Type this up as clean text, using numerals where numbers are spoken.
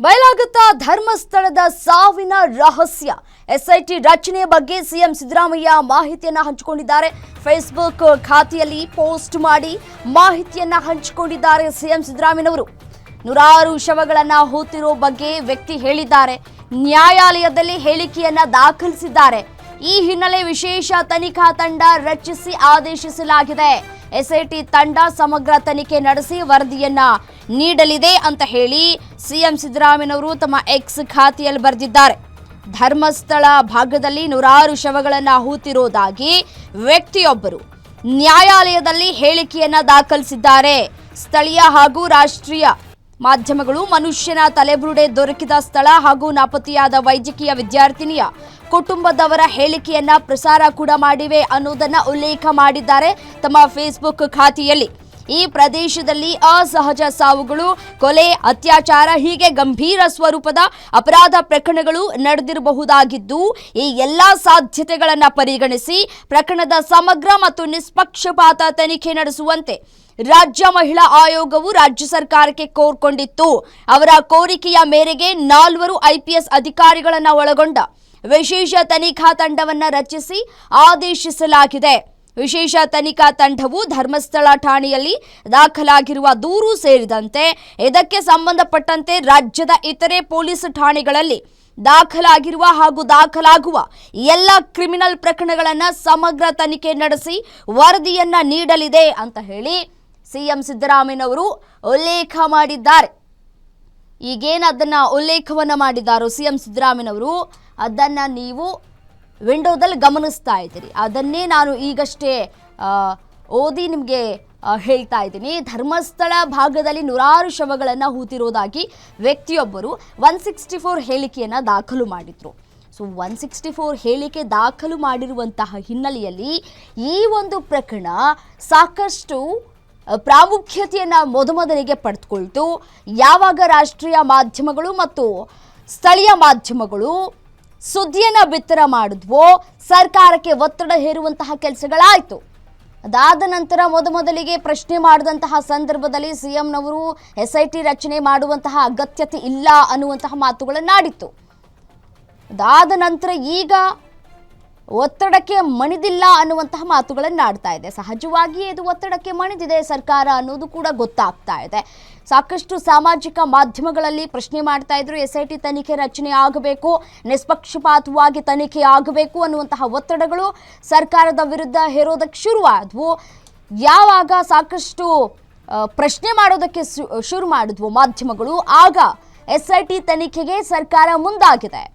ಬಯಲಾಗುತ್ತಾ ಧರ್ಮಸ್ಥಳದ ಸಾವಿನ ರಹಸ್ಯ ಎಸ್ಐಟಿ ರಚನೆ ಬಗ್ಗೆ ಸಿಎಂ ಸಿದ್ದರಾಮಯ್ಯ ಮಾಹಿತಿಯನ್ನು ಹಂಚಿಕೊಂಡಿದ್ದಾರೆ. ಫೇಸ್ಬುಕ್ ಖಾತೆಯಲ್ಲಿ ಪೋಸ್ಟ್ ಮಾಡಿ ಮಾಹಿತಿಯನ್ನು ಹಂಚಿಕೊಂಡಿದ್ದಾರೆ ಸಿಎಂ ಸಿದ್ದರಾಮಯ್ಯನವರು. ನೂರಾರು ಶವಗಳನ್ನು ಹೂತಿರೋ ಬಗ್ಗೆ ವ್ಯಕ್ತಿ ಹೇಳಿದ್ದಾರೆ. ನ್ಯಾಯಾಲಯದಲ್ಲಿ ಹೇಳಿಕೆಯನ್ನ ದಾಖಲಿಸಿದ್ದಾರೆ. ಈ ಹಿನ್ನೆಲೆ ವಿಶೇಷ ತನಿಖಾ ತಂಡ ರಚಿಸಿ ಆದೇಶಿಸಲಾಗಿದೆ. ಎಸ್ಐಟಿ ತಂಡ ಸಮಗ್ರ ತನಿಖೆ ನಡೆಸಿ ವರದಿಯನ್ನ ನೀಡಲಿದೆ ಅಂತ ಹೇಳಿ ಸಿಎಂ ಸಿದ್ದರಾಮಯ್ಯನವರು ತಮ್ಮ ಎಕ್ಸ್ ಖಾತೆಯಲ್ಲಿ ಬರೆದಿದ್ದಾರೆ. ಧರ್ಮಸ್ಥಳ ಭಾಗದಲ್ಲಿ ನೂರಾರು ಶವಗಳನ್ನು ಹೂತಿರೋದಾಗಿ ವ್ಯಕ್ತಿಯೊಬ್ಬರು ನ್ಯಾಯಾಲಯದಲ್ಲಿ ಹೇಳಿಕೆಯನ್ನ ದಾಖಲಿಸಿದ್ದಾರೆ. ಸ್ಥಳೀಯ ಹಾಗೂ ರಾಷ್ಟ್ರೀಯ ಮಾಧ್ಯಮಗಳು ಮನುಷ್ಯನ ತಲೆಬುರುಡೆ ದೊರಕಿದ ಸ್ಥಳ ಹಾಗೂ ನಾಪತ್ತೆಯಾದ ವೈದ್ಯಕೀಯ ವಿದ್ಯಾರ್ಥಿನಿಯ ಕುಟುಂಬದವರ ಹೇಳಿಕೆಯನ್ನ ಪ್ರಸಾರ ಕೂಡ ಮಾಡಿವೆ ಅನ್ನೋದನ್ನ ಉಲ್ಲೇಖ ಮಾಡಿದ್ದಾರೆ ತಮ್ಮ ಫೇಸ್ಬುಕ್ ಖಾತೆಯಲ್ಲಿ. ಈ ಪ್ರದೇಶದಲ್ಲಿ ಅಸಹಜ ಸಾವುಗಳು, ಕೊಲೆ, ಅತ್ಯಾಚಾರ ಹೀಗೆ ಗಂಭೀರ ಸ್ವರೂಪದ ಅಪರಾಧ ಪ್ರಕರಣಗಳು ನಡೆದಿರಬಹುದಾಗಿದ್ದು, ಈ ಎಲ್ಲಾ ಸಾಧ್ಯತೆಗಳನ್ನು ಪರಿಗಣಿಸಿ ಪ್ರಕರಣದ ಸಮಗ್ರ ಮತ್ತು ನಿಷ್ಪಕ್ಷಪಾತ ತನಿಖೆ ನಡೆಸುವಂತೆ ರಾಜ್ಯ ಮಹಿಳಾ ಆಯೋಗವು ರಾಜ್ಯ ಸರ್ಕಾರಕ್ಕೆ ಕೋರ್ಕೊಂಡಿತ್ತು. ಅವರ ಕೋರಿಕೆಯ ಮೇರೆಗೆ 4 IPS ಅಧಿಕಾರಿಗಳನ್ನು ಒಳಗೊಂಡ ವಿಶೇಷ ತನಿಖಾ ತಂಡವನ್ನ ರಚಿಸಿ ಆದೇಶಿಸಲಾಗಿದೆ. ವಿಶೇಷ ತನಿಖಾ ತಂಡವು ಧರ್ಮಸ್ಥಳ ಠಾಣೆಯಲ್ಲಿ ದಾಖಲಾಗಿರುವ ದೂರು ಸೇರಿದಂತೆ ಇದಕ್ಕೆ ಸಂಬಂಧಪಟ್ಟಂತೆ ರಾಜ್ಯದ ಇತರೆ ಪೊಲೀಸ್ ಠಾಣೆಗಳಲ್ಲಿ ದಾಖಲಾಗಿರುವ ಹಾಗೂ ದಾಖಲಾಗುವ ಎಲ್ಲ ಕ್ರಿಮಿನಲ್ ಪ್ರಕರಣಗಳನ್ನು ಸಮಗ್ರ ತನಿಖೆ ನಡೆಸಿ ವರದಿಯನ್ನ ನೀಡಲಿದೆ ಅಂತ ಹೇಳಿ ಸಿಎಂ ಸಿದ್ದರಾಮಯ್ಯನವರು ಉಲ್ಲೇಖ ಮಾಡಿದ್ದಾರೆ. ಈಗೇನು ಅದನ್ನ ಉಲ್ಲೇಖವನ್ನ ಮಾಡಿದ್ದಾರೋ ಸಿಎಂ ಸಿದ್ದರಾಮಯ್ಯನವರು, ಅದನ್ನ ನೀವು ವಿಂಡೋದಲ್ಲಿ ಗಮನಿಸ್ತಾ ಇದ್ದೀರಿ. ಅದನ್ನೇ ನಾನು ಈಗಷ್ಟೇ ಓದಿ ನಿಮಗೆ ಹೇಳ್ತಾ ಇದ್ದೀನಿ. ಧರ್ಮಸ್ಥಳ ಭಾಗದಲ್ಲಿ ನೂರಾರು ಶವಗಳನ್ನು ಹೂತಿರೋದಾಗಿ ವ್ಯಕ್ತಿಯೊಬ್ಬರು 164 ಹೇಳಿಕೆಯನ್ನು ದಾಖಲು ಮಾಡಿದ್ರು. ಸೊ 164 ಹೇಳಿಕೆ ದಾಖಲು ಮಾಡಿರುವಂತಹ ಹಿನ್ನೆಲೆಯಲ್ಲಿ ಈ ಒಂದು ಪ್ರಕರಣ ಸಾಕಷ್ಟು ಪ್ರಾಮುಖ್ಯತೆಯನ್ನು ಮೊದಲಿಗೆ ಪಡೆದುಕೊಳ್ತು. ಯಾವಾಗ ರಾಷ್ಟ್ರೀಯ ಮಾಧ್ಯಮಗಳು ಮತ್ತು ಸ್ಥಳೀಯ ಮಾಧ್ಯಮಗಳು ಸುದ್ದಿಯನ್ನು ಬಿತ್ತರ ಮಾಡಿದ್ವೋ ಸರ್ಕಾರಕ್ಕೆ ಒತ್ತಡ ಹೇರುವಂತಹ ಕೆಲಸಗಳಾಯಿತು. ಅದಾದ ನಂತರ ಮೊದಲಿಗೆ ಪ್ರಶ್ನೆ ಮಾಡಿದಂತಹ ಸಂದರ್ಭದಲ್ಲಿ ಸಿಎಂನವರು SIT ರಚನೆ ಮಾಡುವಂತಹ ಅಗತ್ಯತೆ ಇಲ್ಲ ಅನ್ನುವಂತಹ ಮಾತುಗಳನ್ನಾಡಿತ್ತು. ಅದಾದ ನಂತರ ಈಗ ಒತ್ತಡಕ್ಕೆ ಮಣಿದಿಲ್ಲ ಅನ್ನುವಂತಹ ಮಾತುಗಳನ್ನು ಆಡ್ತಾ ಇದೆ. ಸಹಜವಾಗಿ ಇದು ಒತ್ತಡಕ್ಕೆ ಮಣಿದಿದೆ ಸರ್ಕಾರ ಅನ್ನೋದು ಕೂಡ ಗೊತ್ತಾಗ್ತಾ ಇದೆ. ಸಾಕಷ್ಟು ಸಾಮಾಜಿಕ ಮಾಧ್ಯಮಗಳಲ್ಲಿ ಪ್ರಶ್ನೆ ಮಾಡ್ತಾ ಇದ್ರು, SIT ತನಿಖೆ ರಚನೆ ಆಗಬೇಕು, ನಿಷ್ಪಕ್ಷಪಾತವಾಗಿ ತನಿಖೆ ಆಗಬೇಕು ಅನ್ನುವಂತಹ ಒತ್ತಡಗಳು ಸರ್ಕಾರದ ವಿರುದ್ಧ ಹೇರೋದಕ್ಕೆ ಶುರುವಾದವು. ಯಾವಾಗ ಸಾಕಷ್ಟು ಪ್ರಶ್ನೆ ಮಾಡೋದಕ್ಕೆ ಶುರು ಮಾಡಿದ್ವು ಮಾಧ್ಯಮಗಳು, ಆಗ SIT ತನಿಖೆಗೆ ಸರ್ಕಾರ ಮುಂದಾಗಿದೆ.